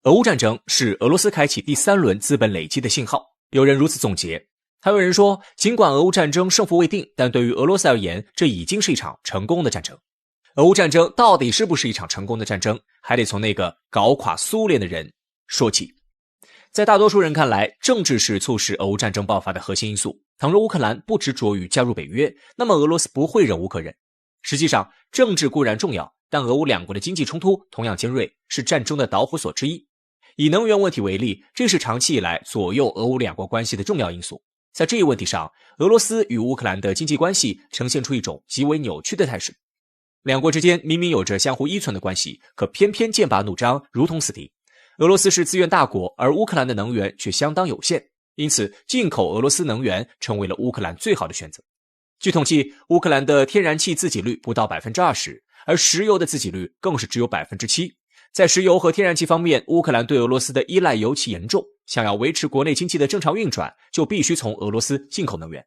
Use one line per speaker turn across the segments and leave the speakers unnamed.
俄乌战争是俄罗斯开启第3轮资本累积的信号，有人如此总结。还有人说，尽管俄乌战争胜负未定，但对于俄罗斯而言，这已经是一场成功的战争。俄乌战争到底是不是一场成功的战争，还得从那个搞垮苏联的人说起。在大多数人看来，政治是促使俄乌战争爆发的核心因素。倘若乌克兰不执着于加入北约，那么俄罗斯不会忍无可忍。实际上，政治固然重要，但俄乌两国的经济冲突同样尖锐，是战争的导火索之一。以能源问题为例，这是长期以来左右俄乌两国关系的重要因素。在这一问题上，俄罗斯与乌克兰的经济关系呈现出一种极为扭曲的态势。两国之间明明有着相互依存的关系，可偏偏剑拔弩张，如同死敌。俄罗斯是资源大国，而乌克兰的能源却相当有限，因此进口俄罗斯能源成为了乌克兰最好的选择。据统计，乌克兰的天然气自给率不到 20%， 而石油的自给率更是只有 7%。在石油和天然气方面，乌克兰对俄罗斯的依赖尤其严重，想要维持国内经济的正常运转，就必须从俄罗斯进口能源。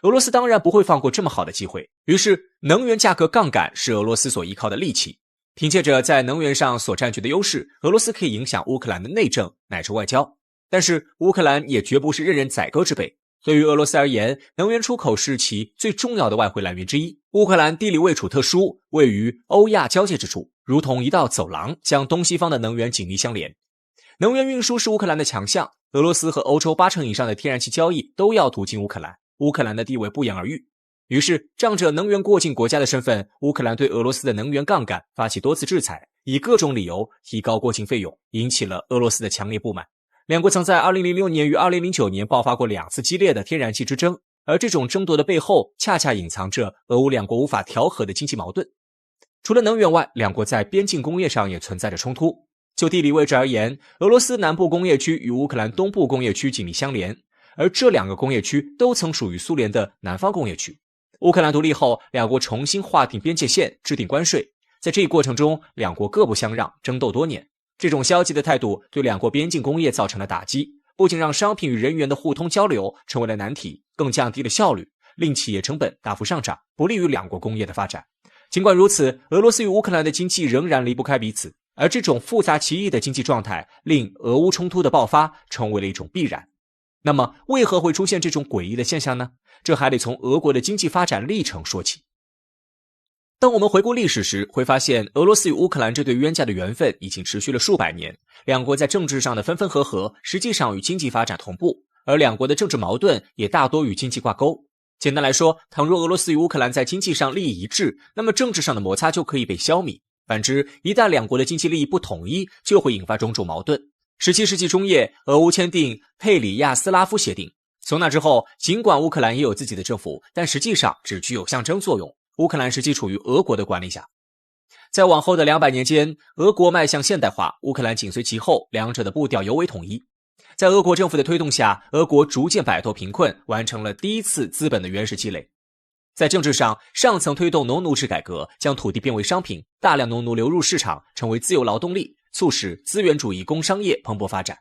俄罗斯当然不会放过这么好的机会，于是能源价格杠杆是俄罗斯所依靠的利器。凭借着在能源上所占据的优势，俄罗斯可以影响乌克兰的内政乃至外交。但是乌克兰也绝不是任人宰割之辈。对于俄罗斯而言，能源出口是其最重要的外汇来源之一。乌克兰地理位处特殊，位于欧亚交界之处，如同一道走廊，将东西方的能源紧密相连。能源运输是乌克兰的强项，俄罗斯和欧洲80%以上的天然气交易都要途经乌克兰，乌克兰的地位不言而喻。于是仗着能源过境国家的身份，乌克兰对俄罗斯的能源杠杆发起多次制裁，以各种理由提高过境费用，引起了俄罗斯的强烈不满。两国曾在2006年与2009年爆发过2次激烈的天然气之争，而这种争夺的背后恰恰隐藏着俄乌两国无法调和的经济矛盾。除了能源外，两国在边境工业上也存在着冲突。就地理位置而言，俄罗斯南部工业区与乌克兰东部工业区紧密相连，而这两个工业区都曾属于苏联的南方工业区。乌克兰独立后，两国重新划定边界线，制定关税。在这一过程中，两国各不相让，争斗多年。这种消极的态度对两国边境工业造成了打击，不仅让商品与人员的互通交流成为了难题，更降低了效率，令企业成本大幅上涨，不利于两国工业的发展。尽管如此，俄罗斯与乌克兰的经济仍然离不开彼此，而这种复杂奇异的经济状态令俄乌冲突的爆发成为了一种必然。那么为何会出现这种诡异的现象呢？这还得从俄国的经济发展历程说起。当我们回顾历史时，会发现俄罗斯与乌克兰这对冤家的缘分已经持续了数百年，两国在政治上的分分合合实际上与经济发展同步，而两国的政治矛盾也大多与经济挂钩。简单来说，倘若俄罗斯与乌克兰在经济上利益一致，那么政治上的摩擦就可以被消弭。反之，一旦两国的经济利益不统一，就会引发种种矛盾。17世纪中叶，俄乌签订佩里亚斯拉夫协定。从那之后，尽管乌克兰也有自己的政府，但实际上只具有象征作用。乌克兰实际处于俄国的管理下。在往后的200年间，俄国迈向现代化，乌克兰紧随其后，两者的步调尤为统一。在俄国政府的推动下，俄国逐渐摆脱贫困，完成了第一次资本的原始积累。在政治上，上层推动农奴制改革，将土地变为商品，大量农奴流入市场，成为自由劳动力，促使资源主义工商业蓬勃发展。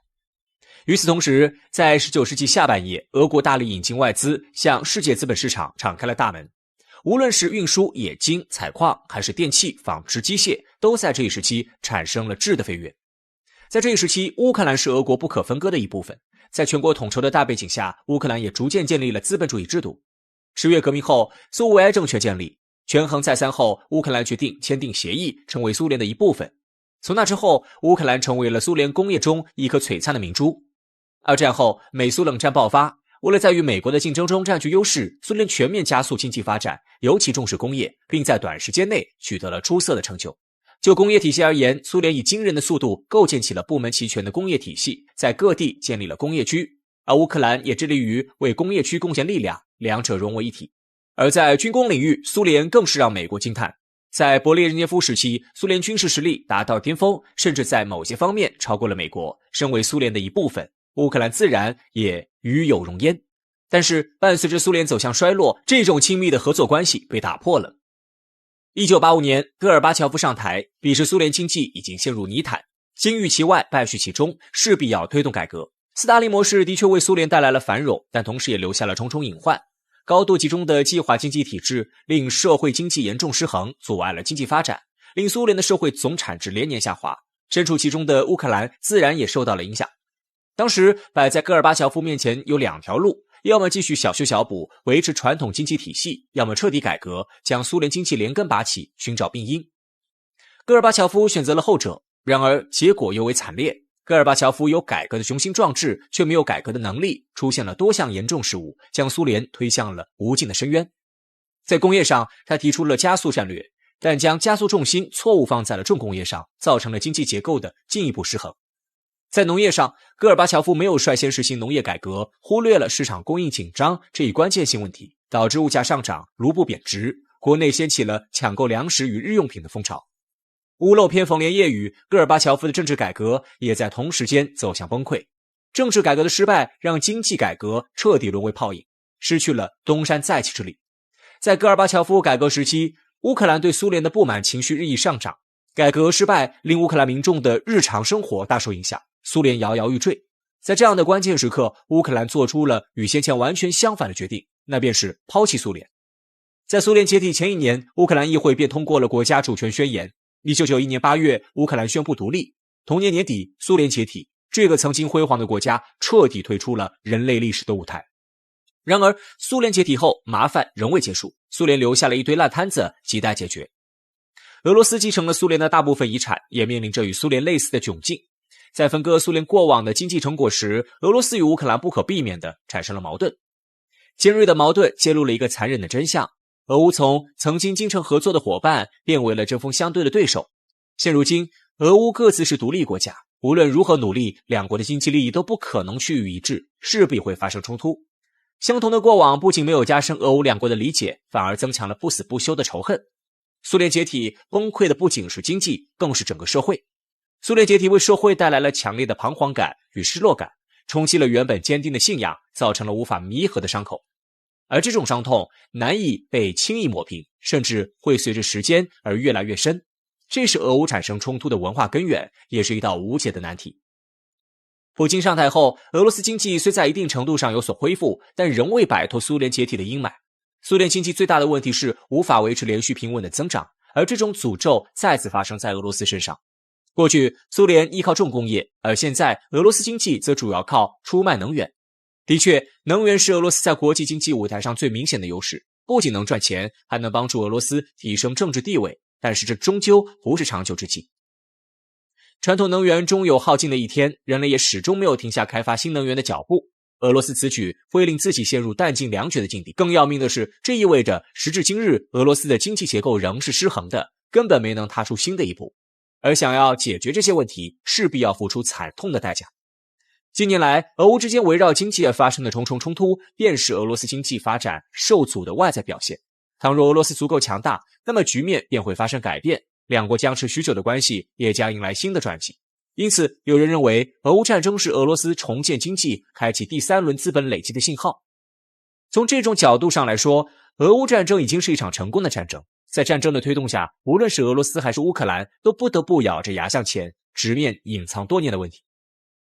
与此同时，在19世纪下半叶，俄国大力引进外资，向世界资本市场敞开了大门。无论是运输、冶金、采矿，还是电气、纺织、机械，都在这一时期产生了质的飞跃。在这一时期，乌克兰是俄国不可分割的一部分。在全国统筹的大背景下，乌克兰也逐渐建立了资本主义制度。10月革命后，苏维埃政权建立，权衡再三后，乌克兰决定签订协议，成为苏联的一部分。从那之后，乌克兰成为了苏联工业中一颗璀璨的明珠。二战后，美苏冷战爆发。为了在与美国的竞争中占据优势，苏联全面加速经济发展，尤其重视工业，并在短时间内取得了出色的成就。就工业体系而言，苏联以惊人的速度构建起了部门齐全的工业体系，在各地建立了工业区，而乌克兰也致力于为工业区贡献力量，两者融为一体。而在军工领域，苏联更是让美国惊叹。在勃列日涅夫时期，苏联军事实力达到巅峰，甚至在某些方面超过了美国。身为苏联的一部分，乌克兰自然也与有荣焉。但是伴随着苏联走向衰落，这种亲密的合作关系被打破了。1985年，戈尔巴乔夫上台，彼时苏联经济已经陷入泥潭，金玉其外，败絮其中，势必要推动改革。斯大林模式的确为苏联带来了繁荣，但同时也留下了重重隐患。高度集中的计划经济体制令社会经济严重失衡，阻碍了经济发展，令苏联的社会总产值连年下滑。身处其中的乌克兰自然也受到了影响。当时摆在戈尔巴乔夫面前有2条路，要么继续小修小补，维持传统经济体系，要么彻底改革，将苏联经济连根拔起，寻找病因。戈尔巴乔夫选择了后者，然而结果尤为惨烈。戈尔巴乔夫有改革的雄心壮志，却没有改革的能力，出现了多项严重失误，将苏联推向了无尽的深渊。在工业上，他提出了加速战略，但将加速重心错误放在了重工业上，造成了经济结构的进一步失衡。在农业上，戈尔巴乔夫没有率先实行农业改革，忽略了市场供应紧张这一关键性问题，导致物价上涨，卢布贬值，国内掀起了抢购粮食与日用品的风潮。屋漏偏逢连夜雨，戈尔巴乔夫的政治改革也在同时间走向崩溃。政治改革的失败让经济改革彻底沦为泡影，失去了东山再起之力。在戈尔巴乔夫改革时期，乌克兰对苏联的不满情绪日益上涨，改革失败令乌克兰民众的日常生活大受影响，苏联摇摇欲坠。在这样的关键时刻，乌克兰做出了与先前完全相反的决定，那便是抛弃苏联。在苏联解体前1年，乌克兰议会便通过了国家主权宣言。1991年8月，乌克兰宣布独立。同年年底，苏联解体，这个曾经辉煌的国家彻底退出了人类历史的舞台。然而，苏联解体后，麻烦仍未结束，苏联留下了一堆烂摊子，亟待解决。俄罗斯继承了苏联的大部分遗产，也面临着与苏联类似的窘境。在分割苏联过往的经济成果时，俄罗斯与乌克兰不可避免地产生了矛盾。尖锐的矛盾揭露了一个残忍的真相：俄乌从曾经精诚合作的伙伴变为了针锋相对的对手。现如今，俄乌各自是独立国家，无论如何努力，两国的经济利益都不可能趋于一致，势必会发生冲突。相同的过往不仅没有加深俄乌两国的理解，反而增强了不死不休的仇恨。苏联解体崩溃的不仅是经济，更是整个社会。苏联解体为社会带来了强烈的彷徨感与失落感，冲击了原本坚定的信仰，造成了无法弥合的伤口。而这种伤痛难以被轻易抹平，甚至会随着时间而越来越深。这是俄乌产生冲突的文化根源，也是一道无解的难题。普京上台后，俄罗斯经济虽在一定程度上有所恢复，但仍未摆脱苏联解体的阴霾。苏联经济最大的问题是无法维持连续平稳的增长，而这种诅咒再次发生在俄罗斯身上。过去苏联依靠重工业，而现在俄罗斯经济则主要靠出卖能源。的确，能源是俄罗斯在国际经济舞台上最明显的优势，不仅能赚钱，还能帮助俄罗斯提升政治地位，但是这终究不是长久之计。传统能源终有耗尽的一天，人类也始终没有停下开发新能源的脚步。俄罗斯此举会令自己陷入弹尽粮绝的境地。更要命的是，这意味着时至今日，俄罗斯的经济结构仍是失衡的，根本没能踏出新的一步。而想要解决这些问题，势必要付出惨痛的代价。近年来，俄乌之间围绕经济而发生的重重冲突，便是俄罗斯经济发展受阻的外在表现。倘若俄罗斯足够强大，那么局面便会发生改变，两国僵持许久的关系也将迎来新的转机。因此，有人认为，俄乌战争是俄罗斯重建经济、开启第3轮资本累积的信号。从这种角度上来说，俄乌战争已经是一场成功的战争。在战争的推动下，无论是俄罗斯还是乌克兰，都不得不咬着牙向前，直面隐藏多年的问题。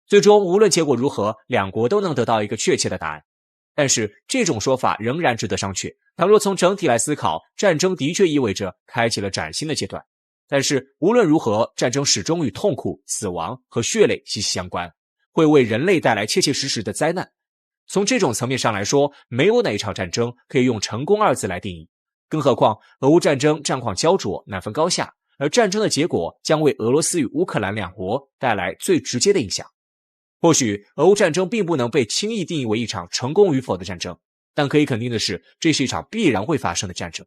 最终，无论结果如何，两国都能得到一个确切的答案。但是，这种说法仍然值得商榷。倘若从整体来思考，战争的确意味着开启了崭新的阶段。但是，无论如何，战争始终与痛苦、死亡和血泪息息相关，会为人类带来切切实实的灾难。从这种层面上来说，没有哪一场战争可以用成功2字来定义。更何况，俄乌战争战况焦灼，难分高下，而战争的结果将为俄罗斯与乌克兰两国带来最直接的影响。或许俄乌战争并不能被轻易定义为一场成功与否的战争，但可以肯定的是，这是一场必然会发生的战争。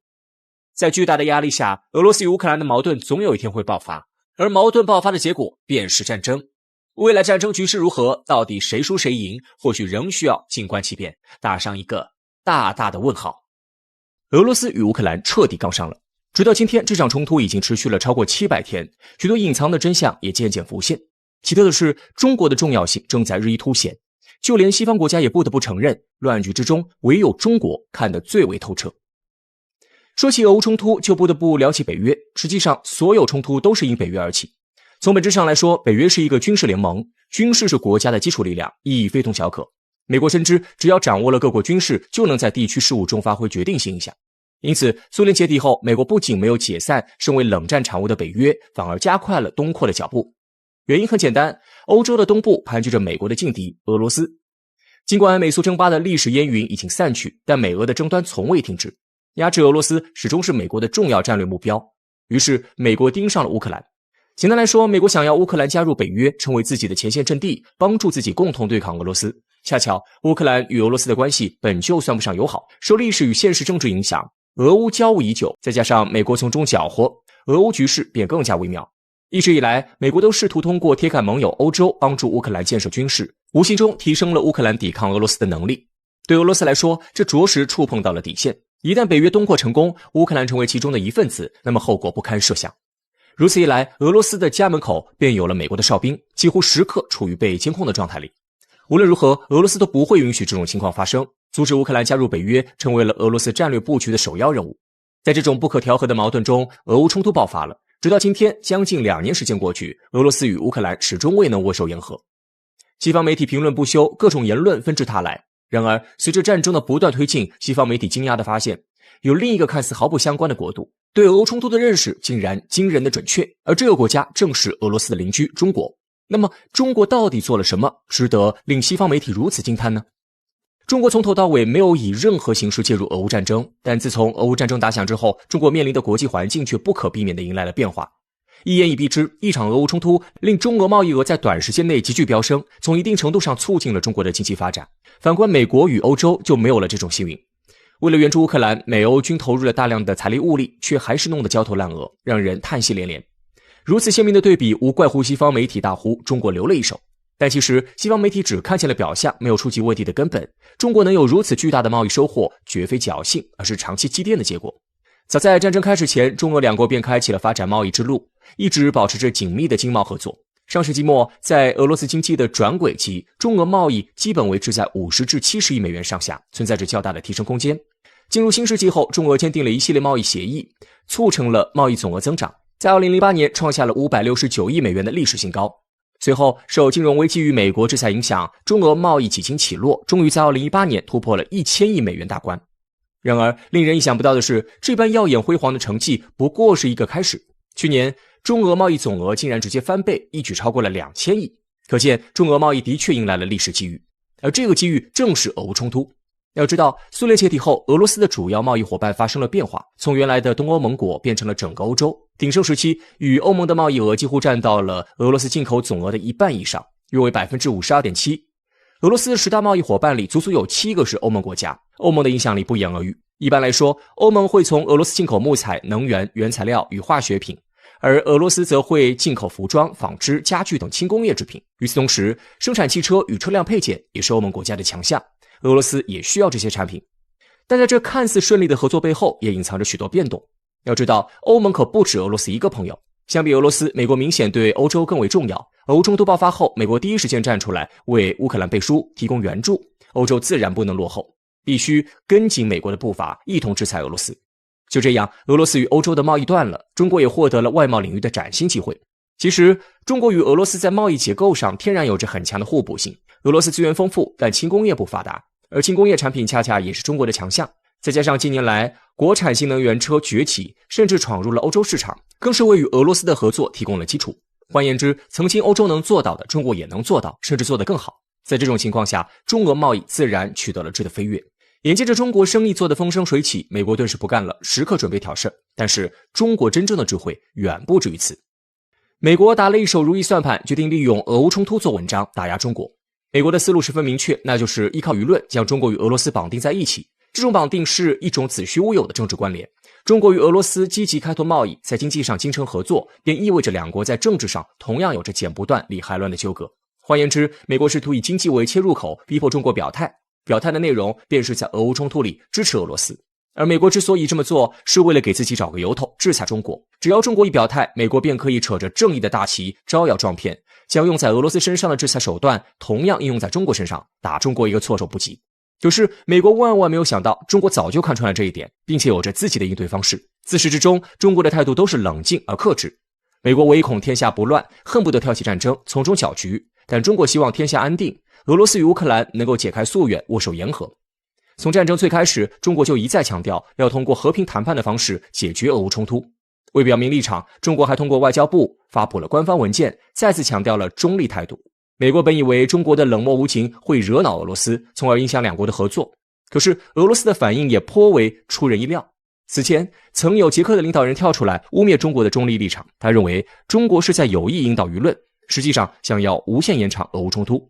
在巨大的压力下，俄罗斯与乌克兰的矛盾总有一天会爆发，而矛盾爆发的结果便是战争。未来战争局势如何，到底谁输谁赢，或许仍需要静观其变，打上一个大大的问号。俄罗斯与乌克兰彻底杠上了，直到今天，这场冲突已经持续了超过700天，许多隐藏的真相也渐渐浮现。奇特的是，中国的重要性正在日益凸显，就连西方国家也不得不承认，乱局之中唯有中国看得最为透彻。说起俄乌冲突，就不得不聊起北约。实际上，所有冲突都是因北约而起。从本质上来说，北约是一个军事联盟，军事是国家的基础力量，意义非同小可。美国深知，只要掌握了各国军事，就能在地区事务中发挥决定性影响。因此，苏联解体后，美国不仅没有解散身为冷战产物的北约，反而加快了东扩的脚步。原因很简单，欧洲的东部盘踞着美国的劲敌俄罗斯。尽管美苏争霸的历史烟云已经散去，但美俄的争端从未停止，压制俄罗斯始终是美国的重要战略目标。于是美国盯上了乌克兰。简单来说，美国想要乌克兰加入北约，成为自己的前线阵地，帮助自己共同对抗俄罗斯。恰巧乌克兰与俄罗斯的关系本就算不上友好，受历史与现实政治影响，俄乌交恶已久，再加上美国从中搅和，俄乌局势便更加微妙。一直以来，美国都试图通过铁杆盟友欧洲帮助乌克兰建设军事，无形中提升了乌克兰抵抗俄罗斯的能力。对俄罗斯来说，这着实触碰到了底线。一旦北约东扩成功，乌克兰成为其中的一份子，那么后果不堪设想。如此一来，俄罗斯的家门口便有了美国的哨兵，几乎时刻处于被监控的状态里。无论如何，俄罗斯都不会允许这种情况发生，阻止乌克兰加入北约成为了俄罗斯战略布局的首要任务。在这种不可调和的矛盾中，俄乌冲突爆发了。直到今天，将近2年时间过去，俄罗斯与乌克兰始终未能握手言和。西方媒体评论不休，各种言论纷至沓来。然而，随着战争的不断推进，西方媒体惊讶地发现，有另一个看似毫不相关的国度对俄乌冲突的认识竟然惊人的准确，而这个国家正是俄罗斯的邻居中国。那么中国到底做了什么，值得令西方媒体如此惊叹呢？中国从头到尾没有以任何形式介入俄乌战争，但自从俄乌战争打响之后，中国面临的国际环境却不可避免地迎来了变化。一言以蔽之，一场俄乌冲突令中俄贸易额在短时间内急剧飙升，从一定程度上促进了中国的经济发展。反观美国与欧洲就没有了这种幸运。为了援助乌克兰，美欧均投入了大量的财力物力，却还是弄得焦头烂额，让人叹息连连。如此鲜明的对比，无怪乎西方媒体大呼中国流了一手。但其实西方媒体只看见了表象，没有触及问题的根本。中国能有如此巨大的贸易收获，绝非侥幸，而是长期积淀的结果。早在战争开始前，中俄两国便开启了发展贸易之路，一直保持着紧密的经贸合作。上世纪末，在俄罗斯经济的转轨期，中俄贸易基本维持在50至70亿美元上下，存在着较大的提升空间。进入新世纪后，中俄签订了一系列贸易协议，促成了贸易总额增长，在2008年创下了569亿美元的历史新高。随后，受金融危机与美国制裁影响，中俄贸易几经起落，终于在2018年突破了1000亿美元大关。然而，令人意想不到的是，这般耀眼辉煌的成绩不过是一个开始。去年，中俄贸易总额竟然直接翻倍，一举超过了2000亿，可见中俄贸易的确迎来了历史机遇。而这个机遇正是俄乌冲突。要知道，苏联解体后，俄罗斯的主要贸易伙伴发生了变化，从原来的东欧盟国变成了整个欧洲。鼎盛时期，与欧盟的贸易额几乎占到了俄罗斯进口总额的一半以上，约为 52.7%。俄罗斯10大贸易伙伴里，足足有7个是欧盟国家，欧盟的影响力不言而喻。一般来说，欧盟会从俄罗斯进口木材、能源、原材料与化学品，而俄罗斯则会进口服装、纺织、家具等轻工业制品。与此同时，生产汽车与车辆配件也是欧盟国家的强项，俄罗斯也需要这些产品。但在这看似顺利的合作背后，也隐藏着许多变动。要知道，欧盟可不止俄罗斯一个朋友。相比俄罗斯，美国明显对欧洲更为重要。俄乌冲突爆发后，美国第一时间站出来为乌克兰背书，提供援助，欧洲自然不能落后，必须跟紧美国的步伐，一同制裁俄罗斯。就这样，俄罗斯与欧洲的贸易断了，中国也获得了外贸领域的崭新机会。其实，中国与俄罗斯在贸易结构上天然有着很强的互补性。俄罗斯资源丰富，但轻工业不发达，而轻工业产品恰恰也是中国的强项。再加上近年来国产新能源车崛起，甚至闯入了欧洲市场，更是为与俄罗斯的合作提供了基础。换言之，曾经欧洲能做到的，中国也能做到，甚至做得更好。在这种情况下，中俄贸易自然取得了质的飞跃。眼见着中国生意做得风生水起，美国顿时不干了，时刻准备挑事。但是中国真正的智慧远不止于此。美国打了一手如意算盘，决定利用俄乌冲突做文章，打压中国。美国的思路十分明确，那就是依靠舆论将中国与俄罗斯绑定在一起。这种绑定是一种子虚乌有的政治关联。中国与俄罗斯积极开拓贸易，在经济上精诚合作，便意味着两国在政治上同样有着剪不断理还乱的纠葛。换言之，美国试图以经济为切入口，逼迫中国表态，表态的内容便是在俄乌冲突里支持俄罗斯。而美国之所以这么做，是为了给自己找个由头，制裁中国。只要中国一表态，美国便可以扯着正义的大旗招摇撞骗，将用在俄罗斯身上的制裁手段同样应用在中国身上，打中国一个措手不及。可是美国万万没有想到，中国早就看穿了这一点，并且有着自己的应对方式。自始至终，中国的态度都是冷静而克制。美国唯恐天下不乱，恨不得挑起战争，从中搅局，但中国希望天下安定，俄罗斯与乌克兰能够解开夙愿，握手言和。从战争最开始，中国就一再强调要通过和平谈判的方式解决俄乌冲突。为表明立场，中国还通过外交部发布了官方文件，再次强调了中立态度。美国本以为中国的冷漠无情会惹恼俄罗斯，从而影响两国的合作，可是俄罗斯的反应也颇为出人意料。此前曾有捷克的领导人跳出来污蔑中国的中立立场，他认为中国是在有意引导舆论，实际上想要无限延长俄乌冲突，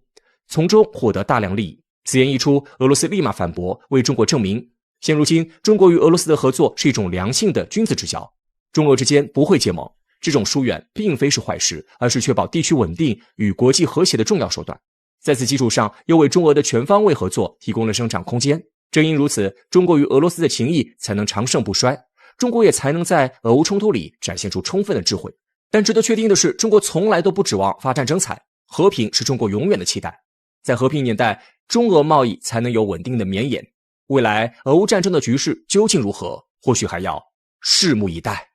从中获得大量利益。此言一出，俄罗斯立马反驳，为中国证明现如今中国与俄罗斯的合作是一种良性的君子之交，中俄之间不会结盟，这种疏远并非是坏事，而是确保地区稳定与国际和谐的重要手段。在此基础上，又为中俄的全方位合作提供了生长空间。正因如此，中国与俄罗斯的情谊才能长盛不衰，中国也才能在俄乌冲突里展现出充分的智慧。但值得确定的是，中国从来都不指望发战争财，和平是中国永远的期待。在和平年代，中俄贸易才能有稳定的绵延。未来俄乌战争的局势究竟如何，或许还要拭目以待。